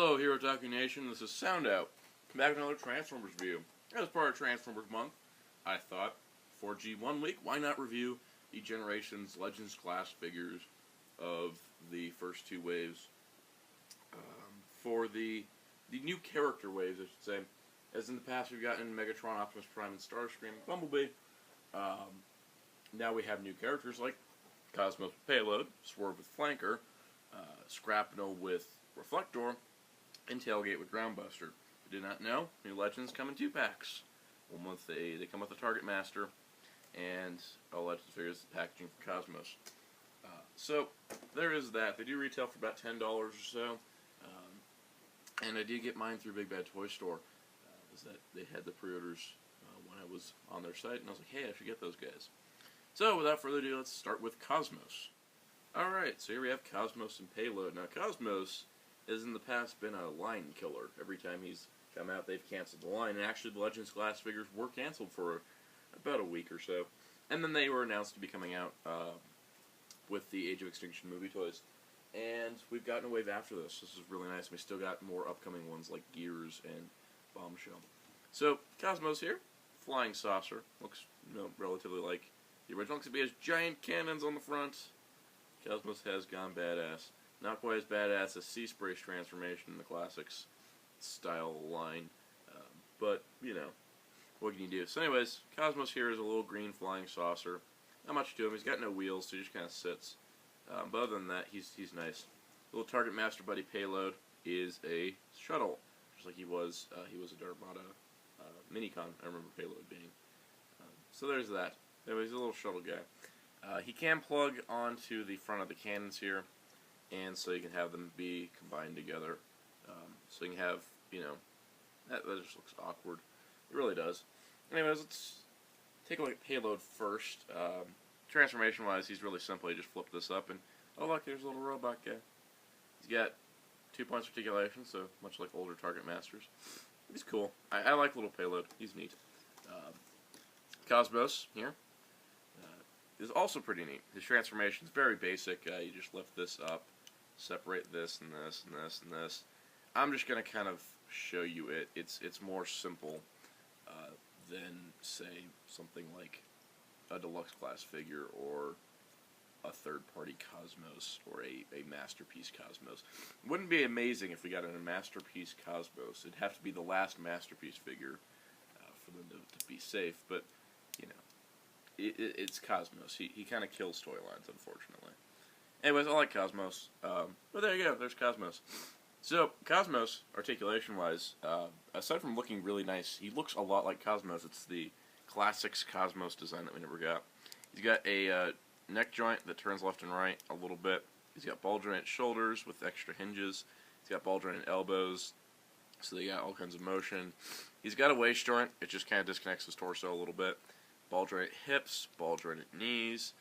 Hello, Herotaku Nation. This is Sound Out. Back with another Transformers review. As part of Transformers Month, I thought, for G1 week, why not review the Generations Legends class figures of the first two waves? For the new character waves, I should say. As in the past, we've gotten Megatron, Optimus Prime, and Starscream, and Bumblebee. Now we have new characters like Cosmos with Payload, Swerve with Flanker, Scrapnel with Reflector, and Tailgate with Groundbuster. If you did not know, new Legends come in 2-packs. One with they come with a Target Master, and all Legends figures packaging for Cosmos. So there is that. They do retail for about $10 or so, and I did get mine through Big Bad Toy Store. Is that they had the pre-orders when I was on their site, and I was like, hey, I should get those guys. So without further ado, let's start with Cosmos. Alright, so here we have Cosmos and Payload. Now Cosmos has in the past been a line killer. Every time he's come out, they've canceled the line, and actually the Legends class figures were canceled for about a week or so. And then they were announced to be coming out with the Age of Extinction movie toys. And we've gotten a wave after this. This is really nice. We still got more upcoming ones like Gears and Bombshell. So, Cosmos here, flying saucer. Looks, relatively like the original, except he has giant cannons on the front. Cosmos has gone badass. Not quite as badass as Sea Spray's transformation in the Classics style line. But, what can you do? So anyways, Cosmos here is a little green flying saucer. Not much to him. He's got no wheels, so he just kind of sits. But other than that, he's nice. Little Target Master Buddy Payload is a shuttle. Just like he was a Darmada Minicon, I remember Payload being. So there's that. Anyways, he's a little shuttle guy. He can plug onto the front of the cannons here, and so you can have them be combined together. So you can have, that just looks awkward. It really does. Anyways, let's take a look at Payload first. Transformation-wise, he's really simple. You just flip this up, and oh look, there's a little robot guy. He's got 2 points of articulation, so much like older Target Masters. He's cool. I like little Payload. He's neat. Cosmos here is also pretty neat. His transformation is very basic. You just lift this up, separate this and this and this and this. I'm just going to kind of show you it. It's more simple than, say, something like a deluxe class figure or a third-party Cosmos or a Masterpiece Cosmos. Wouldn't be amazing if we got a Masterpiece Cosmos. It'd have to be the last Masterpiece figure for them to be safe, but, it's Cosmos. He kind of kills toy lines, unfortunately. Anyways, I like Cosmos. But there you go, there's Cosmos. So, Cosmos, articulation-wise, aside from looking really nice, he looks a lot like Cosmos. It's the Classics Cosmos design that we never got. He's got a neck joint that turns left and right a little bit. He's got ball-jointed shoulders with extra hinges. He's got ball-jointed elbows, so they got all kinds of motion. He's got a waist joint. It just kind of disconnects his torso a little bit. Ball-jointed hips, ball-jointed knees,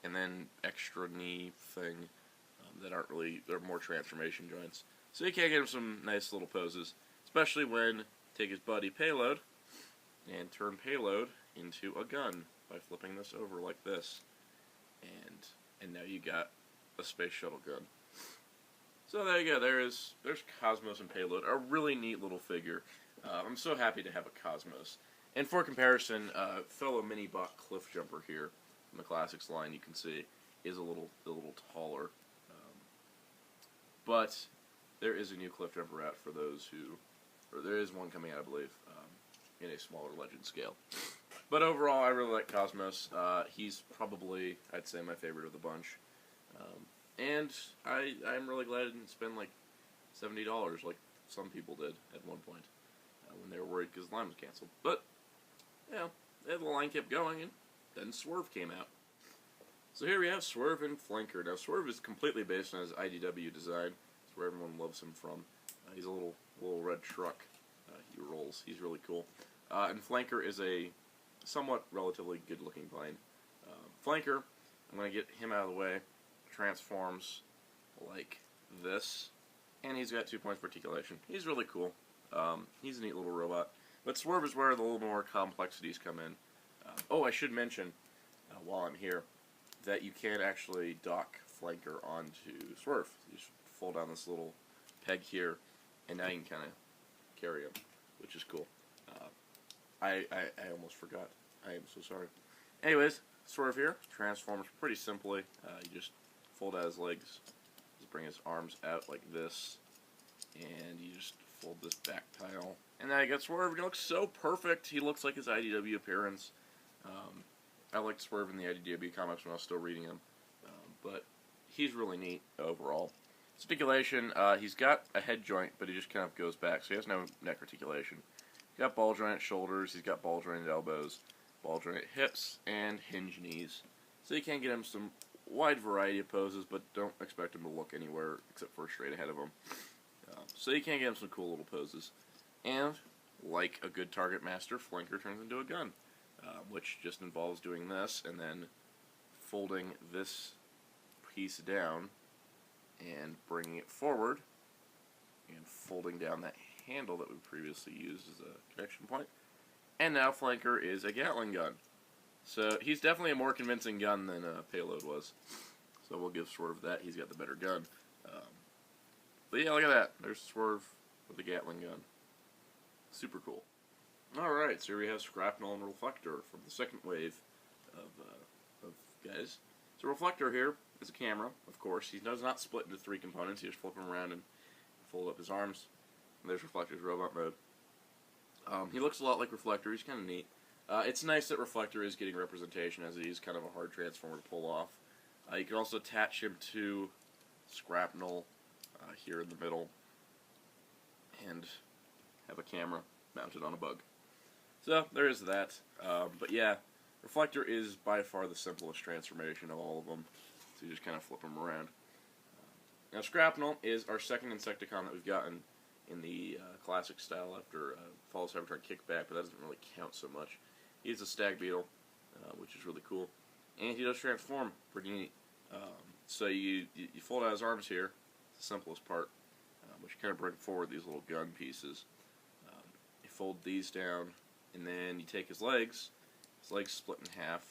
and then extra knee thing that aren't really, they're more transformation joints. So you can get him some nice little poses, especially when take his buddy Payload and turn Payload into a gun by flipping this over like this. And now you got a space shuttle gun. So there you go, there's Cosmos and Payload, a really neat little figure. I'm so happy to have a Cosmos. And for comparison, fellow mini-bot Cliff Jumper here from the Classics line, you can see, is a little taller. But there is a new Cliff Jumper out for those who, or there is one coming out, I believe, in a smaller Legend scale. But overall, I really like Cosmos. He's probably, I'd say, my favorite of the bunch. And I'm really glad I didn't spend like $70 like some people did at one point when they were worried because the line was canceled. But, the line kept going, and then Swerve came out. So here we have Swerving Flanker. Now, Swerve is completely based on his IDW design. It's where everyone loves him from. He's a little red truck. He rolls. He's really cool. And Flanker is a somewhat relatively good-looking plane. Flanker, I'm going to get him out of the way, transforms like this, and he's got 2 points for articulation. He's really cool. He's a neat little robot. But Swerve is where the little more complexities come in. I should mention, while I'm here, that you can actually dock Flanker onto Swerve. You just fold down this little peg here, and now you can kind of carry him, which is cool. I almost forgot. I am so sorry. Anyways, Swerve here transforms pretty simply. You just fold out his legs, just bring his arms out like this, and you just fold this back tile. And now you got Swerve. He looks so perfect. He looks like his IDW appearance. I liked Swerve in the IDW comics when I was still reading them, but he's really neat overall. Articulation, he's got a head joint, but he just kind of goes back, so he has no neck articulation. He's got ball jointed shoulders, he's got ball jointed elbows, ball jointed hips, and hinge knees. So you can get him some wide variety of poses, but don't expect him to look anywhere except for straight ahead of him. So you can get him some cool little poses. And, like a good target master, Flanker turns into a gun, which just involves doing this, and then folding this piece down, and bringing it forward, and folding down that handle that we previously used as a connection point. And now Flanker is a Gatling gun. So he's definitely a more convincing gun than Payload was. So we'll give Swerve that. He's got the better gun. But yeah, look at that. There's Swerve with the Gatling gun. Super cool. Alright, so here we have Scrapnel and Reflector from the second wave of guys. So Reflector here is a camera, of course. He does not split into 3 components. You just flip him around and fold up his arms. And there's Reflector's robot mode. He looks a lot like Reflector. He's kind of neat. It's nice that Reflector is getting representation, as he's kind of a hard transformer to pull off. You can also attach him to Scrapnel here in the middle, and have a camera mounted on a bug. So there is that. But yeah, Reflector is by far the simplest transformation of all of them. So you just kind of flip him around. Now Scrapnel is our second Insecticon that we've gotten in the classic style after Fall of Cybertron Kickback, but that doesn't really count so much. He's a Stag Beetle, which is really cool. And he does transform pretty neat. So you fold out his arms here, it's the simplest part, which you kind of bring forward these little gun pieces. You fold these down, and then you take his legs split in half.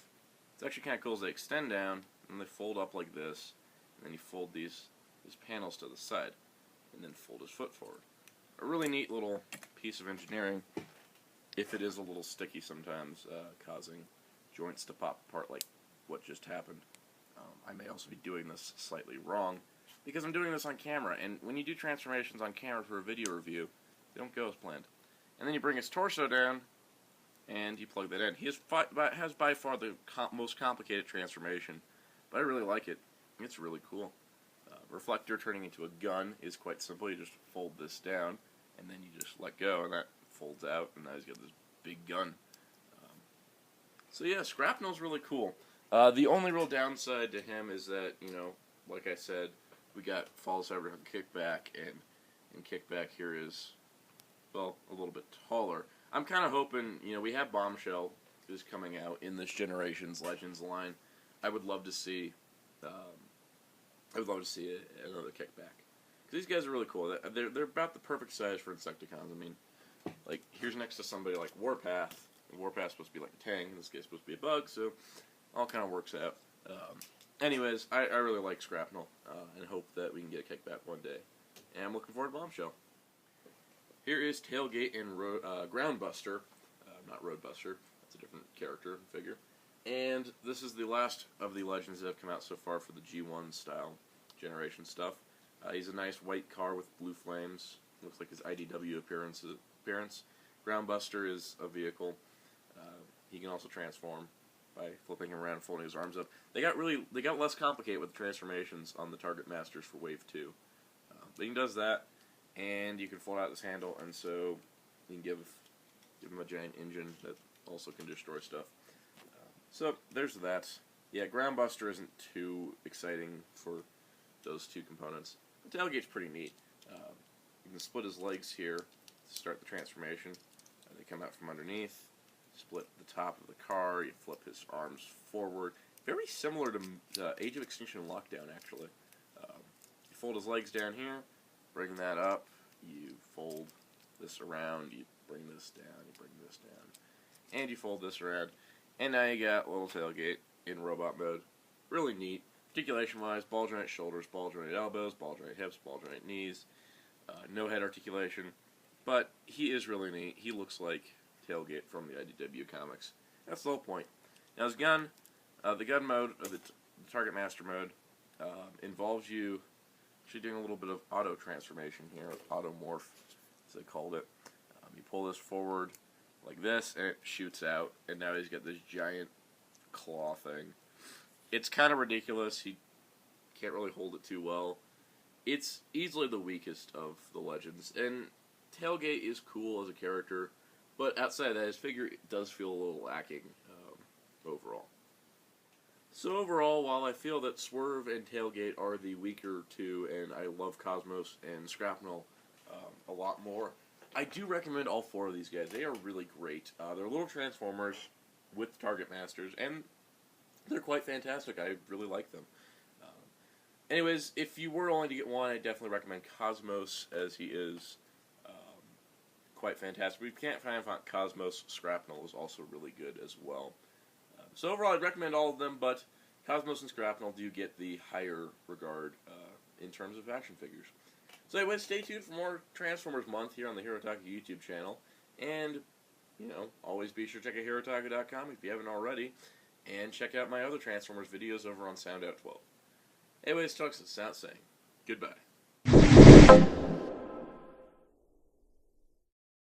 It's actually kind of cool as they extend down, and they fold up like this, and then you fold these panels to the side, and then fold his foot forward. A really neat little piece of engineering, if it is a little sticky sometimes, causing joints to pop apart like what just happened. I may also be doing this slightly wrong, because I'm doing this on camera, and when you do transformations on camera for a video review, they don't go as planned. And then you bring his torso down, and you plug that in. He has by far the most complicated transformation, but I really like it. It's really cool. Reflector turning into a gun is quite simple. You just fold this down, and then you just let go, and that folds out, and now he's got this big gun. So yeah, Scrapnel's really cool. The only real downside to him is that, you know, like I said, we got Fall of Cybertron Kickback, and Kickback here is, well, a little bit taller. I'm kind of hoping, you know, we have Bombshell who's coming out in this generation's Legends line. I would love to see, another Kickback. Because these guys are really cool. They're about the perfect size for Insecticons. I mean, like, here's next to somebody like Warpath. Warpath's supposed to be like a tank, and this guy's supposed to be a bug, so all kind of works out. Anyways, I really like Scrapnel, and hope that we can get a Kickback one day. And I'm looking forward to Bombshell. Here is Tailgate and Groundbuster. Not Roadbuster. That's a different character and figure. And this is the last of the Legends that have come out so far for the G1 style generation stuff. He's a nice white car with blue flames. Looks like his IDW appearance. Groundbuster is a vehicle. He can also transform by flipping him around and folding his arms up. They got less complicated with the transformations on the Target Masters for Wave 2. But he does that, and you can fold out this handle, and so you can give him a giant engine that also can destroy stuff. So there's that. Yeah, Groundbuster isn't too exciting for those two components. The tailgate's pretty neat. You can split his legs here to start the transformation. They come out from underneath. Split the top of the car. You flip his arms forward. Very similar to Age of Extinction and Lockdown, actually. You fold his legs down here. Bring that up. You fold this around. You bring this down. You bring this down. And you fold this around. And now you got little tailgate in robot mode. Really neat. Articulation-wise, ball joint shoulders, ball jointed elbows, ball jointed hips, ball jointed knees. No head articulation, but he is really neat. He looks like Tailgate from the IDW comics. That's the whole point. Now his gun, the gun mode, or the target master mode, involves you actually doing a little bit of auto transformation here, auto morph, as they called it. You pull this forward like this, and it shoots out, and now he's got this giant claw thing. It's kind of ridiculous. He can't really hold it too well. It's easily the weakest of the Legends, and Tailgate is cool as a character, but outside of that, his figure does feel a little lacking overall. So overall, while I feel that Swerve and Tailgate are the weaker two, and I love Cosmos and Scrapnel a lot more, I do recommend all four of these guys. They are really great. They're little Transformers with Target Masters, and they're quite fantastic. I really like them. Anyways, if you were only to get one, I definitely recommend Cosmos, as he is quite fantastic. But if you can't find Cosmos, Scrapnel is also really good as well. So overall, I'd recommend all of them, but Cosmos and Scrapnel do get the higher regard in terms of action figures. So anyways, stay tuned for more Transformers Month here on the Herotaku YouTube channel. And, you know, always be sure to check out Herotaku.com if you haven't already. And check out my other Transformers videos over on SoundOut 12. Anyways, talks to Sound saying goodbye.